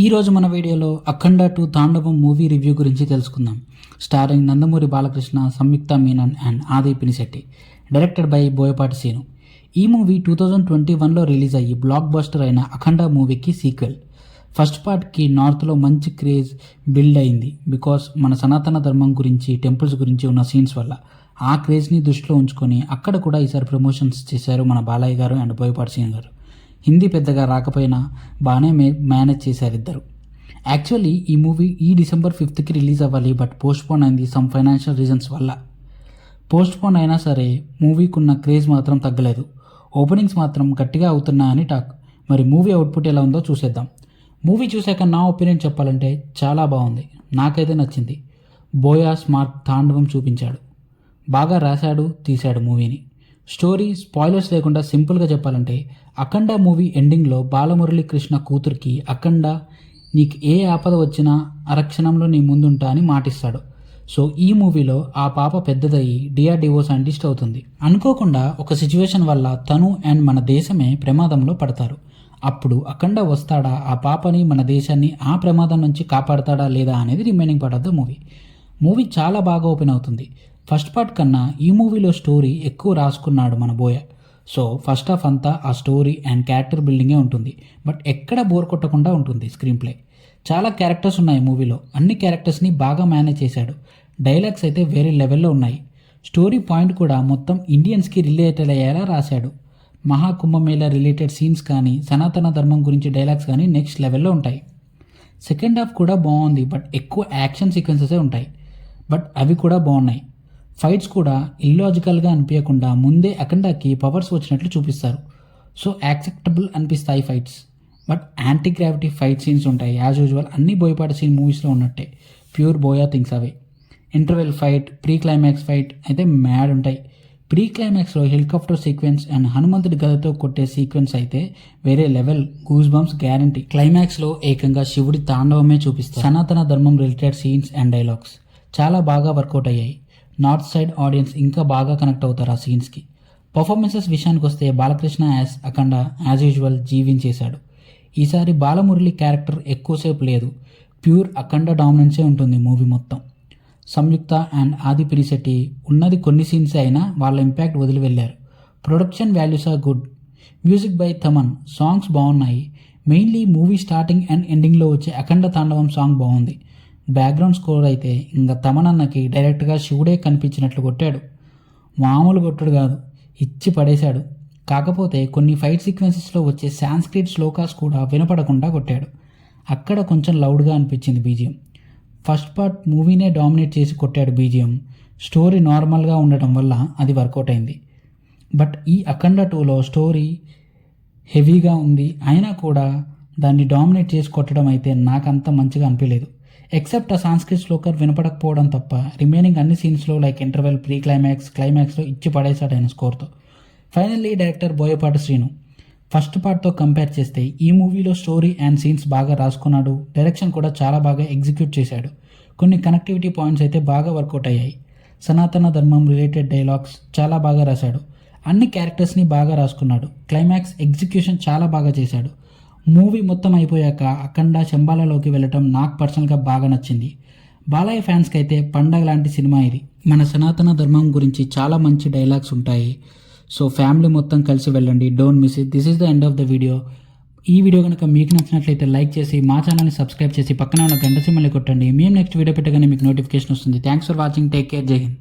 ఈరోజు మన వీడియోలో అఖండ 2 తాండవం మూవీ రివ్యూ గురించి తెలుసుకుందాం. Starring Nandamuri Balakrishna, Samyuktha Menon and Aadhi Pinisetty. Directed by Boyapati Seenu. ఈ మూవీ 2021లో రిలీజ్ అయ్యి బ్లాక్ బస్టర్ అయిన అఖండ మూవీకి సీక్వెల్. ఫస్ట్ పార్ట్కి నార్త్లో మంచి క్రేజ్ బిల్డ్ అయింది బికాస్ మన సనాతన ధర్మం గురించి, టెంపుల్స్ గురించి ఉన్న సీన్స్ వల్ల. ఆ క్రేజ్ని దృష్టిలో ఉంచుకొని అక్కడ కూడా ఈసారి ప్రమోషన్స్ చేశారు మన బాలయ్య గారు అండ్ బోయపాటి సీను గారు. హిందీ పెద్దగా రాకపోయినా బాగానే మేనేజ్ చేశారు ఇద్దరు. యాక్చువల్లీ ఈ మూవీ ఈ డిసెంబర్ 5th రిలీజ్ అవ్వాలి, బట్ పోస్ట్పోన్ అయింది సమ్ ఫైనాన్షియల్ రీజన్స్ వల్ల. పోస్ట్పోన్ అయినా సరే మూవీకి ఉన్న క్రేజ్ మాత్రం తగ్గలేదు. ఓపెనింగ్స్ మాత్రం గట్టిగా అవుతున్నాయని టాక్. మరి మూవీ అవుట్పుట్ ఎలా ఉందో చూసేద్దాం. మూవీ చూశాక నా ఒపీనియన్ చెప్పాలంటే చాలా బాగుంది, నాకైతే నచ్చింది. బోయా స్మార్ట్ తాండవం చూపించాడు, బాగా రాశాడు, తీశాడు మూవీని. స్టోరీ స్పాయిలర్స్ లేకుండా సింపుల్గా చెప్పాలంటే, అఖండ మూవీ ఎండింగ్లో బాలమురళీ కృష్ణ కూతురికి అఖండ నీకు ఏ ఆపద వచ్చినా అరక్షణంలో నీ ముందుంటా అని మాటిస్తాడు. సో ఈ మూవీలో ఆ పాప పెద్దదయ్యి డిఆర్డిఓ సైంటిస్ట్ అవుతుంది. అనుకోకుండా ఒక సిచ్యువేషన్ వల్ల తను అండ్ మన దేశమే ప్రమాదంలో పడతారు. అప్పుడు అఖండ వస్తాడా, ఆ పాపని మన దేశాన్ని ఆ ప్రమాదం నుంచి కాపాడతాడా లేదా అనేది remaining part of the movie. Movie చాలా బాగా ఓపెన్ అవుతుంది. ఫస్ట్ పార్ట్ కన్నా ఈ మూవీలో స్టోరీ ఎక్కువ రాసుకున్నాడు మన బోయ. సో ఫస్ట్ హాఫ్ అంతా ఆ స్టోరీ అండ్ క్యారెక్టర్ బిల్డింగే ఉంటుంది, బట్ ఎక్కడ బోర్ కొట్టకుండా ఉంటుంది స్క్రీన్ ప్లే. చాలా క్యారెక్టర్స్ ఉన్నాయి మూవీలో, అన్ని క్యారెక్టర్స్ని బాగా మేనేజ్ చేశాడు. డైలాగ్స్ అయితే వేరే లెవెల్లో ఉన్నాయి. స్టోరీ పాయింట్ కూడా మొత్తం ఇండియన్స్కి రిలేటెడ్ అయ్యేలా రాశాడు. మహాకుంభమేళా రిలేటెడ్ సీన్స్ కానీ, సనాతన ధర్మం గురించి డైలాగ్స్ కానీ నెక్స్ట్ లెవెల్లో ఉంటాయి. సెకండ్ హాఫ్ కూడా బాగుంది, బట్ ఎక్కువ యాక్షన్ సీక్వెన్సెసే ఉంటాయి, బట్ అవి కూడా బాగున్నాయి. ఫైట్స్ కూడా ఇల్లాజికల్గా అనిపించకుండా ముందే అఖండాకి పవర్స్ వచ్చినట్లు చూపిస్తారు. సో యాక్సెప్టబుల్ అనిపిస్తాయి fights. But anti gravity fight scenes ఉంటాయి యాజ్ యూజువల్, అన్ని బోయపాటి సీన్ మూవీస్లో ఉన్నట్టే. ప్యూర్ బోయా థింగ్స్ అవే. Interval fight, pre climax fight అయితే మ్యాడ్ ఉంటాయి. ప్రీ క్లైమాక్స్లో హెలికాప్టర్ సీక్వెన్స్ అండ్ హనుమంతుడి గదతో కొట్టే సీక్వెన్స్ అయితే వేరే లెవెల్, గూస్ బంప్స్ గ్యారంటీ. క్లైమాక్స్లో ఏకంగా శివుడి తాండవమే చూపిస్తారు. సనాతన ధర్మం రిలేటెడ్ సీన్స్ అండ్ డైలాగ్స్ చాలా బాగా వర్కౌట్ అయ్యాయి. నార్త్ సైడ్ ఆడియన్స్ ఇంకా బాగా కనెక్ట్ అవుతారు ఆ సీన్స్కి. పర్ఫార్మెన్సెస్ విషయానికి వస్తే బాలకృష్ణ యాజ్ అఖండ యాజ్ యూజువల్ జీవించేశాడు. ఈసారి బాలమురళి క్యారెక్టర్ ఎక్కువసేపు లేదు, ప్యూర్ అఖండ డామినెన్సే ఉంటుంది మూవీ మొత్తం. సంయుక్త అండ్ ఆది పినిశెట్టి ఉన్నది కొన్ని సీన్సే అయినా వాళ్ళ ఇంపాక్ట్ వదిలి వెళ్ళారు. Production values are good. Music by Thaman, songs బాగున్నాయి. మెయిన్లీ మూవీ స్టార్టింగ్ అండ్ ఎండింగ్లో వచ్చే అఖండ తాండవం సాంగ్ బాగుంది. బ్యాక్గ్రౌండ్ స్కోర్ అయితే ఇంకా తమనన్నకి డైరెక్ట్గా శివుడే కనిపించినట్లు కొట్టాడు. మామూలు కొట్టుడు కాదు, ఇచ్చి పడేశాడు. కాకపోతే కొన్ని ఫైట్ సీక్వెన్సెస్లో వచ్చే సాంస్క్రిట్ శ్లోకాస్ కూడా వినపడకుండా కొట్టాడు. అక్కడ కొంచెం లౌడ్గా అనిపించింది బీజిఎం. ఫస్ట్ పార్ట్ మూవీనే డామినేట్ చేసి కొట్టాడు బీజిఎం. స్టోరీ నార్మల్గా ఉండటం వల్ల అది వర్కౌట్ అయింది. బట్ ఈ అఖండ 2లో స్టోరీ హెవీగా ఉంది, అయినా కూడా దాన్ని డామినేట్ చేసి కొట్టడం అయితే నాకంత మంచిగా అనిపించలేదు. ఎక్సెప్ట్ ఆ సాంస్క్రిట్ శ్లోకర్ వినపడకపోవడం తప్ప రిమైనింగ్ అన్ని సీన్స్లో లైక్ ఇంటర్వెల్, ప్రీ క్లైమాక్స్, క్లైమాక్స్లో ఇచ్చి పడేశాడు ఆయన స్కోర్తో. Finally director Boyapati Srinu. First పార్ట్తో కంపేర్ చేస్తే ఈ మూవీలో స్టోరీ అండ్ సీన్స్ బాగా రాసుకున్నాడు. డైరెక్షన్ కూడా చాలా బాగా ఎగ్జిక్యూట్ చేశాడు. కొన్ని కనెక్టివిటీ పాయింట్స్ అయితే బాగా వర్కౌట్ అయ్యాయి. సనాతన ధర్మం రిలేటెడ్ డైలాగ్స్ చాలా బాగా రాశాడు. అన్ని క్యారెక్టర్స్ని బాగా రాసుకున్నాడు. క్లైమాక్స్ ఎగ్జిక్యూషన్ చాలా బాగా చేశాడు. మూవీ మొత్తం అయిపోయాక అఖండ శంబాలలోకి వెళ్ళటం నాకు పర్సనల్గా బాగా నచ్చింది. బాలయ్య ఫ్యాన్స్కి అయితే పండగ లాంటి సినిమా ఇది. మన సనాతన ధర్మం గురించి చాలా మంచి డైలాగ్స్ ఉంటాయి. సో ఫ్యామిలీ మొత్తం కలిసి వెళ్ళండి, don't miss it. This is the end of the video. ఈ వీడియో కనుక మీకు నచ్చినట్లయితే లైక్ చేసి మా ఛానల్ని సబ్స్క్రైబ్ చేసి పక్కన ఉన్న గంట సింబల్ని కొట్టండి. మేము నెక్స్ట్ వీడియో పెట్టగానే మీకు నోటిఫికేషన్ వస్తుంది. Thanks for watching. Take care. జై హింద్.